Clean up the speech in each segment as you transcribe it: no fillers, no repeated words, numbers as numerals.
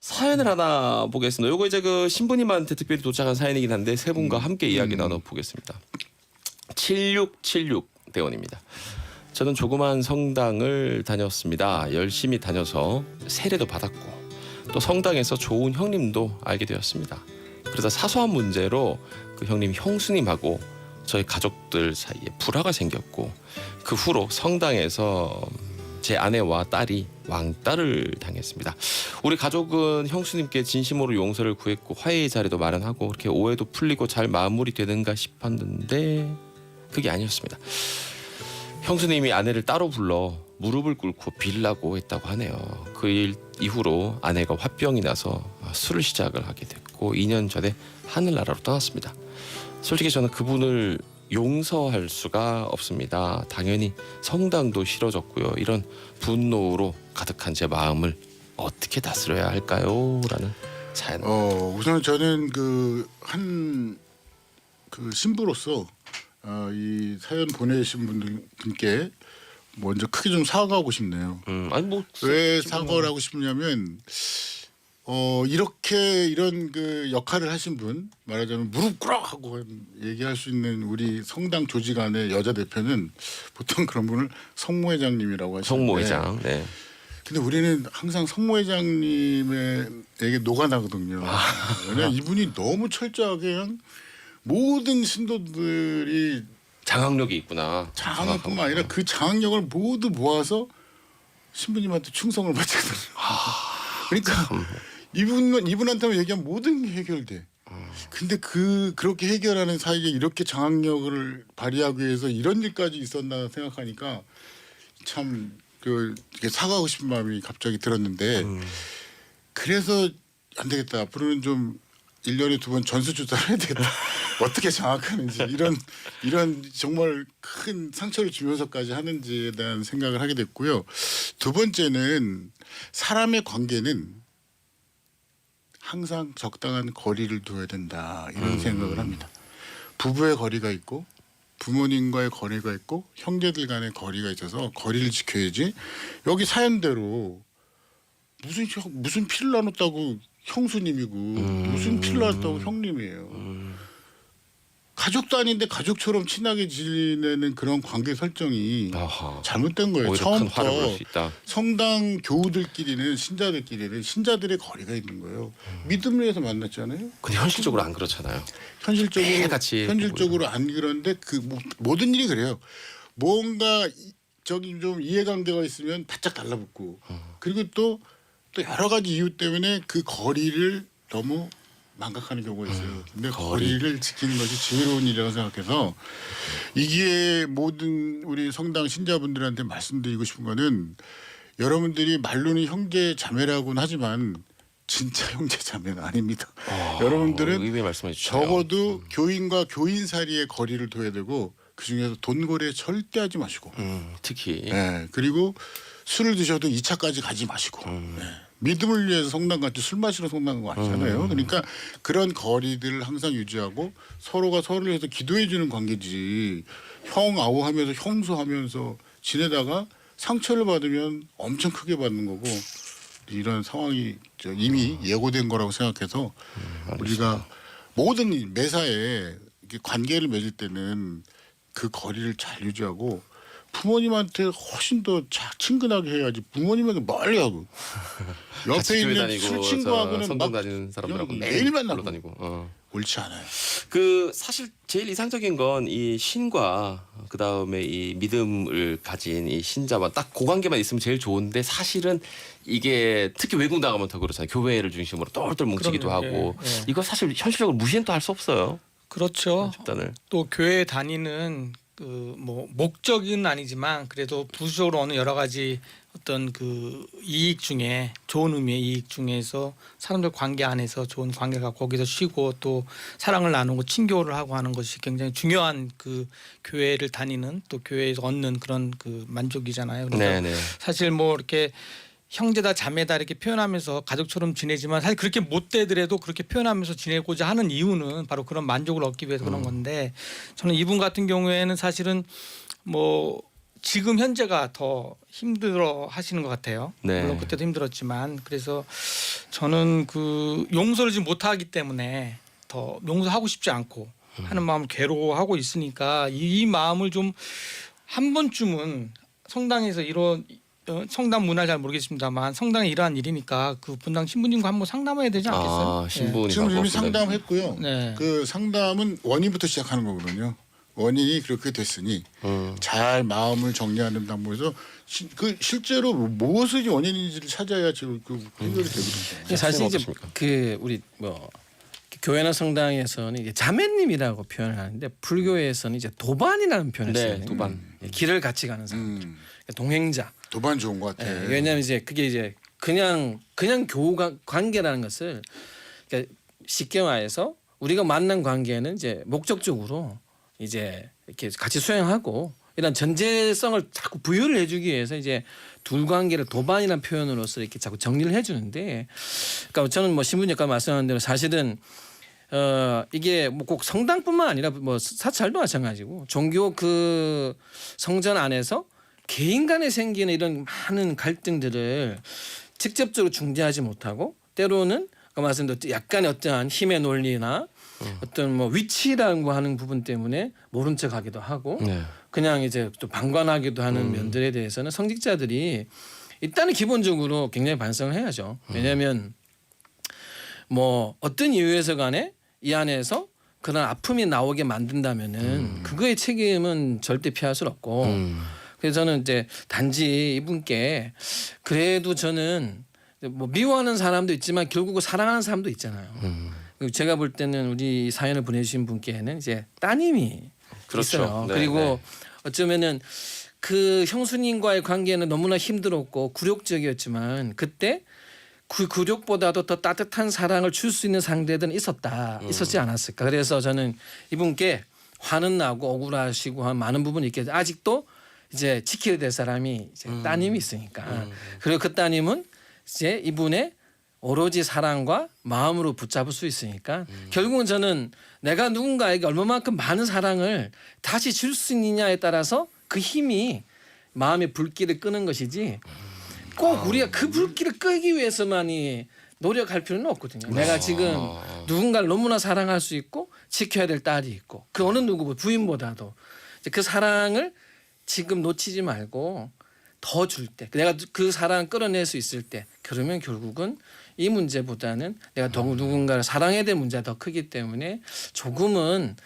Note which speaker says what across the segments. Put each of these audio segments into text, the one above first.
Speaker 1: 사연을 하나 보겠습니다. 요거 이제 그 신부님한테 특별히 도착한 사연이긴 한데 세 분과 함께 이야기 나눠보겠습니다. 7676 대원입니다. 저는 조그만 성당을 다녔습니다. 열심히 다녀서 세례도 받았고 또 성당에서 좋은 형님도 알게 되었습니다. 그러다 사소한 문제로 그 형님 형수님하고 저희 가족들 사이에 불화가 생겼고 그 후로 성당에서 제 아내와 딸이 왕따를 당했습니다. 우리 가족은 형수님께 진심으로 용서를 구했고 화해의 자리도 마련하고 그렇게 오해도 풀리고 잘 마무리되는가 싶었는데 그게 아니었습니다. 형수님이 아내를 따로 불러 무릎을 꿇고 빌라고 했다고 하네요. 그 일 이후로 아내가 화병이 나서 술을 시작을 하게 됐고 2년 전에 하늘나라로 떠났습니다. 솔직히 저는 그분을 용서할 수가 없습니다. 당연히 성당도 싫어졌고요. 이런 분노로 가득한 제 마음을 어떻게 다스려야 할까요? 라는 사연.
Speaker 2: 우선 저는 그 신부로서 이 사연 보내신 분께 먼저 크게 좀 사과하고 싶네요.
Speaker 1: 아니 뭐
Speaker 2: 왜 사과를 하고 싶냐면 이렇게 이런 그 역할을 하신 분 말하자면 무릎 꿇어 하고 얘기할 수 있는 우리 성당 조직 안의 여자 대표는 보통 그런 분을 성모회장님이라고 하시는데
Speaker 1: 성모회장. 네.
Speaker 2: 근데 우리는 항상 성모회장님에게 녹아나거든요. 왜냐면 이분이 너무 철저하게 그냥 모든 신도들이
Speaker 1: 장악력이 있구나.
Speaker 2: 장악뿐만 아니라 그 장악력을 모두 모아서 신부님한테 충성을 바치거든요. 그러니까 이분한테만 얘기하면 모든 게 해결돼. 근데 그렇게 해결하는 사이에 이렇게 장악력을 발휘하기 위해서 이런 일까지 있었나 생각하니까 참 이렇게 사과하고 싶은 마음이 갑자기 들었는데 그래서 안 되겠다. 앞으로는 좀 1년에 2번 전수조사를 해야 되겠다. 어떻게 장악하는지 이런 정말 큰 상처를 주면서까지 하는지에 대한 생각을 하게 됐고요. 두 번째는 사람의 관계는 항상 적당한 거리를 둬야 된다 이런 생각을 합니다. 부부의 거리가 있고 부모님과의 거리가 있고 형제들 간의 거리가 있어서 거리를 지켜야지. 여기 사연대로 무슨 피를 나눴다고 형수님이고 무슨 피를 나눴다고 형님이에요. 가족도 아닌데 가족처럼 친하게 지내는 그런 관계 설정이
Speaker 1: 아하.
Speaker 2: 잘못된 거예요.
Speaker 1: 오히려 큰 화를 볼
Speaker 2: 처음부터
Speaker 1: 수 있다.
Speaker 2: 성당 교우들끼리는 신자들의 거리가 있는 거예요. 믿음을 위해서 만났잖아요.
Speaker 1: 근데 현실적으로 안 그렇잖아요.
Speaker 2: 현실적으로
Speaker 1: 매일같이
Speaker 2: 안 그런데 모든 일이 그래요. 뭔가 좀 이해관계가 있으면 바짝 달라붙고 그리고 또 여러 가지 이유 때문에 그 거리를 너무 망각하는 경우가 있어요. 근데 거리를 지키는 것이 지혜로운 일이라고 생각해서 이게 모든 우리 성당 신자분들한테 말씀드리고 싶은 거는 여러분들이 말로는 형제 자매라고는 하지만 진짜 형제 자매는 아닙니다. 여러분들은
Speaker 1: 의미 말씀해 주세요.
Speaker 2: 적어도 교인과 교인 사이의 거리를 둬야 되고 그중에서 돈거래 절대 하지 마시고
Speaker 1: 특히
Speaker 2: 네, 그리고 술을 드셔도 2차까지 가지 마시고 네. 믿음을 위해서 성당 갔지 술 마시러 성당 간 거 아니잖아요. 그러니까 그런 거리들을 항상 유지하고 서로가 서로를 위해서 기도해 주는 관계지 형 아우하면서 형수하면서 지내다가 상처를 받으면 엄청 크게 받는 거고 이런 상황이 이미 예고된 거라고 생각해서 우리가 모든 매사에 이렇게 관계를 맺을 때는 그 거리를 잘 유지하고 부모님한테 훨씬 더 친근하게 해야지 부모님에게 멀리 하고 옆에 있는 술 친구하고는
Speaker 1: 성당
Speaker 2: 막
Speaker 1: 다니는 사람들하고
Speaker 2: 그냥
Speaker 1: 매일
Speaker 2: 매일 만나고
Speaker 1: 다니고.
Speaker 2: 옳지 않아요.
Speaker 1: 그 사실 제일 이상적인 건 이 신과 그 다음에 이 믿음을 가진 이 신자와 딱 그 관계만 있으면 제일 좋은데 사실은 이게 특히 외국 나가면 더 그렇잖아요. 교회를 중심으로 똘똘 뭉치기도
Speaker 3: 그럼요.
Speaker 1: 하고
Speaker 3: 예.
Speaker 1: 이거 사실 현실적으로 무시는 또 할 수 없어요.
Speaker 3: 그렇죠.
Speaker 1: 집단을.
Speaker 3: 또 교회 다니는 그 뭐 목적은 아니지만 그래도 부수적으로 오는 여러 가지 어떤 그 이익 중에 좋은 의미의 이익 중에서 사람들 관계 안에서 좋은 관계가 거기서 쉬고 또 사랑을 나누고 친교를 하고 하는 것이 굉장히 중요한 그 교회를 다니는 또 교회에서 얻는 그런 그 만족이잖아요. 그래서
Speaker 1: 네네.
Speaker 3: 사실 뭐 이렇게 형제다 자매다 이렇게 표현하면서 가족처럼 지내지만 사실 그렇게 못 되더라도 그렇게 표현하면서 지내고자 하는 이유는 바로 그런 만족을 얻기 위해서 그런 건데 저는 이분 같은 경우에는 사실은 뭐 지금 현재가 더 힘들어 하시는 것 같아요.
Speaker 1: 네.
Speaker 3: 물론 그때도 힘들었지만 그래서 저는 그 용서를 지금 못하기 때문에 더 용서하고 싶지 않고 하는 마음을 괴로워하고 있으니까 이 마음을 좀 한 번쯤은 성당에서 이런 성당 문화를 잘 모르겠습니다만 성당에 이러한 일이니까 그 분당 신부님과 한번 상담해야 되지 않겠어요?
Speaker 1: 아, 신부님
Speaker 2: 지금 이미
Speaker 1: 하고
Speaker 2: 상담했고요.
Speaker 3: 네.
Speaker 2: 그 상담은 원인부터 시작하는 거거든요. 원인이 그렇게 됐으니 잘 마음을 정리하는 방법에서 그 실제로 무엇이 원인인지를 찾아야지 그 해결이 되거든요.
Speaker 4: 사실 이제
Speaker 1: 어떻습니까?
Speaker 4: 그 우리 뭐 교회나 성당에서는 이제 자매님이라고 표현을 하는데 불교에서는 이제 도반이라는 표현을 써요.
Speaker 1: 네, 도반.
Speaker 4: 길을 같이 가는 사람, 동행자.
Speaker 2: 도반 좋은 것 같아.
Speaker 4: 예, 왜냐하면 이제 그게 이제 그냥 교우 관계라는 것을 그러니까 쉽게 말해서 우리가 만난 관계는 이제 목적적으로 이제 이렇게 같이 수행하고 이런 전제성을 자꾸 부여를 해주기 위해서 이제 둘 관계를 도반이라는 표현으로서 이렇게 자꾸 정리를 해주는데, 그러니까 저는 뭐 신부님 아까 말씀하신 대로 사실은 이게 뭐 꼭 성당뿐만 아니라 뭐 사찰도 마찬가지고 종교 그 성전 안에서 개인 간에 생기는 이런 많은 갈등들을 직접적으로 중재하지 못하고 때로는 아까 말씀드린 약간의 어떠한 힘의 논리나 어떤 뭐 위치라고 하는 부분 때문에 모른 척하기도 하고
Speaker 1: 네.
Speaker 4: 그냥 이제 또 방관하기도 하는 면들에 대해서는 성직자들이 일단은 기본적으로 굉장히 반성을 해야죠. 왜냐하면 뭐 어떤 이유에서 간에 이 안에서 그런 아픔이 나오게 만든다면은 그거의 책임은 절대 피할 수 없고 그래서 저는 이제 단지 이분께 그래도 저는 뭐 미워하는 사람도 있지만 결국은 사랑하는 사람도 있잖아요. 그리고 제가 볼 때는 우리 사연을 보내주신 분께는 이제 따님이
Speaker 1: 그렇죠.
Speaker 4: 있어요.
Speaker 1: 네,
Speaker 4: 그리고
Speaker 1: 네.
Speaker 4: 어쩌면은 그 형수님과의 관계는 너무나 힘들었고 굴욕적이었지만 그때 그 굴욕보다도 더 따뜻한 사랑을 줄 수 있는 상대들은 있었지 않았을까. 그래서 저는 이분께 화는 나고 억울하시고 한 많은 부분이 있겠죠. 아직도 이제 지켜야 될 사람이 이제 따님이 있으니까. 그리고 그 따님은 이제 이분의 오로지 사랑과 마음으로 붙잡을 수 있으니까 결국은 저는 내가 누군가에게 얼마만큼 많은 사랑을 다시 줄 수 있느냐에 따라서 그 힘이 마음의 불길을 끄는 것이지 꼭 우리가 그 불길을 끄기 위해서만이 노력할 필요는 없거든요. 내가 지금 누군가를 너무나 사랑할 수 있고 지켜야 될 딸이 있고 그 어느 누구보다 부인보다도 이제 그 사랑을 지금 놓치지 말고 더 줄 때 내가 그 사랑을 끌어낼 수 있을 때 그러면 결국은 이 문제보다는 내가 누군가를 사랑해야 될 문제가 더 크기 때문에 조금은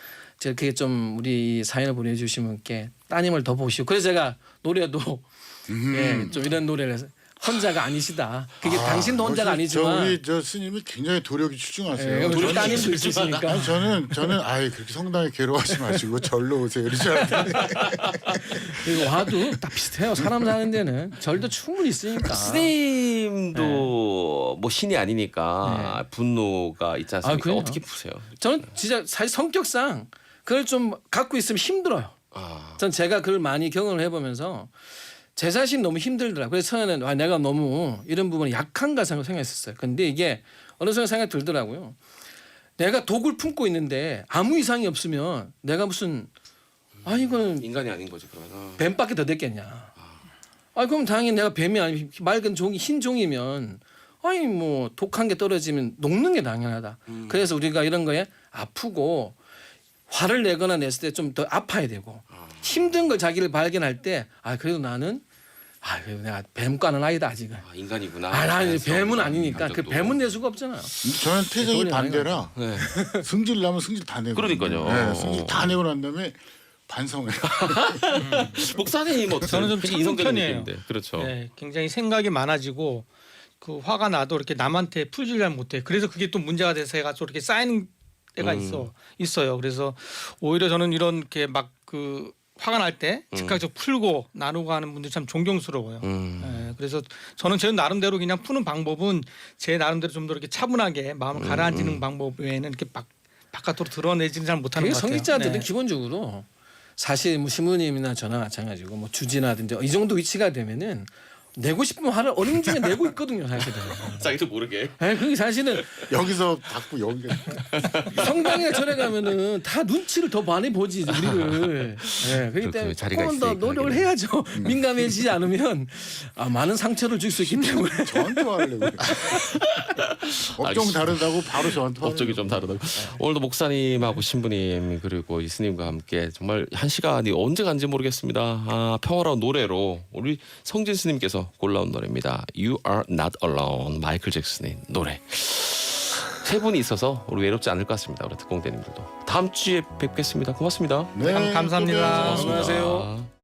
Speaker 4: 그게 좀 우리 사연을 보내주신 분께 따님을 더 보시고 그래서 제가 노래도 예, 좀 이런 노래를 해서 혼자가 아니시다. 그게 당신도 혼자가 아니지만
Speaker 2: 우리 저 스님이 굉장히 도력이 출중하세요.
Speaker 4: 예, 우리 따님도 있으시니까
Speaker 2: 아니, 저는 아예 그렇게 성당에 괴로워하지 마시고 절로 오세요. 이러지 않았는데.
Speaker 4: 이거 와도 다 비슷해요. 사람 사는 데는 절도 충분히 있으니까.
Speaker 1: 스님도 뭐 신이 아니니까 분노가 있지 않습니까?
Speaker 4: 그럼요.
Speaker 1: 어떻게 푸세요?
Speaker 4: 저는 진짜 사실 성격상 그걸 좀 갖고 있으면 힘들어요. 전 제가 그걸 많이 경험을 해보면서 제 자신 너무 힘들더라고요. 그래서 처음에는 내가 너무 이런 부분이 약한가 생각했었어요. 근데 이게 어느 순간 생각이 들더라고요. 내가 독을 품고 있는데 아무 이상이 없으면 내가 무슨 이거는
Speaker 1: 인간이 아닌 거죠, 그러면.
Speaker 4: 뱀밖에 더 됐겠냐. 그럼 당연히 내가 뱀이 아니면 맑은 종이 흰 종이면 뭐 독한 게 떨어지면 녹는 게 당연하다. 그래서 우리가 이런 거에 아프고 화를 내거나 냈을 때 좀 더 아파야 되고 힘든 걸 자기를 발견할 때 그래도 나는 그래도 내가 뱀과는 아니다 아직은.
Speaker 1: 인간이구나.
Speaker 4: 나는 뱀은
Speaker 1: 그래서
Speaker 4: 아니니까 그
Speaker 1: 감정도.
Speaker 4: 뱀은 낼 수가 없잖아요.
Speaker 2: 저는 태생이
Speaker 4: 소리 많이
Speaker 2: 반대라
Speaker 1: 네.
Speaker 2: 승질 나면 승질 다 내고.
Speaker 1: 그러니까요.
Speaker 2: 네, 승질 다 내고 난 다음에 반성해.
Speaker 1: 목사님 어떠세요?
Speaker 3: 저는 좀
Speaker 1: 굉장히
Speaker 3: 참는
Speaker 1: 이성적인
Speaker 3: 편이에요.
Speaker 1: 느낌인데. 그렇죠.
Speaker 3: 네, 굉장히 생각이 많아지고 그 화가 나도 이렇게 남한테 풀질 잘 못해. 그래서 그게 또 문제가 돼서 해가 또 이렇게 쌓이는 때가 있어요. 그래서 오히려 저는 이런 이렇게 막 그 화가 날 때 즉각적으로 풀고 나누고 하는 분들 참 존경스러워요. 네, 그래서 저는 제 나름대로 그냥 푸는 방법은 제 나름대로 좀 더 이렇게 차분하게 마음을 가라앉히는 방법 외에는 이렇게 바깥으로 드러내지는 잘 못하는 것 같아요.
Speaker 4: 성직자들은
Speaker 3: 네.
Speaker 4: 기본적으로 사실 뭐 신부님이나 저나 마찬가지고 뭐 주지라든지 이 정도 위치가 되면은 내고 싶으면 화를 어린 중에 내고 있거든요, 사실은.
Speaker 1: 자기도 모르게.
Speaker 4: 그게 사실은
Speaker 2: 여기서 닫고 여기가
Speaker 4: 성당에 절에 가면은 다 눈치를 더 많이 보지 우리를. 그렇기 때문에
Speaker 1: 자리가
Speaker 4: 조금 더
Speaker 1: 있으니까
Speaker 4: 노력을
Speaker 1: 하기는.
Speaker 4: 해야죠. 민감해지지 않으면 많은 상처를 줄 수 있기 때문에.
Speaker 2: 저한테 화를 내고 업종 다르다고 바로 저한테 화를
Speaker 1: 업적이 좀 다르다고. 오늘도 목사님하고 신부님 그리고 이스님과 함께 정말 한 시간이 언제 간지 모르겠습니다. 평화로운 노래로 우리 성진 스님께서 골라온 노래입니다. You Are Not Alone, 마이클 잭슨의 노래. 세 분이 있어서 우리 외롭지 않을 것 같습니다. 우리 특공대님들도 다음 주에 뵙겠습니다. 고맙습니다.
Speaker 2: 네,
Speaker 3: 감사합니다.
Speaker 2: 또 봬요.
Speaker 4: 안녕하세요.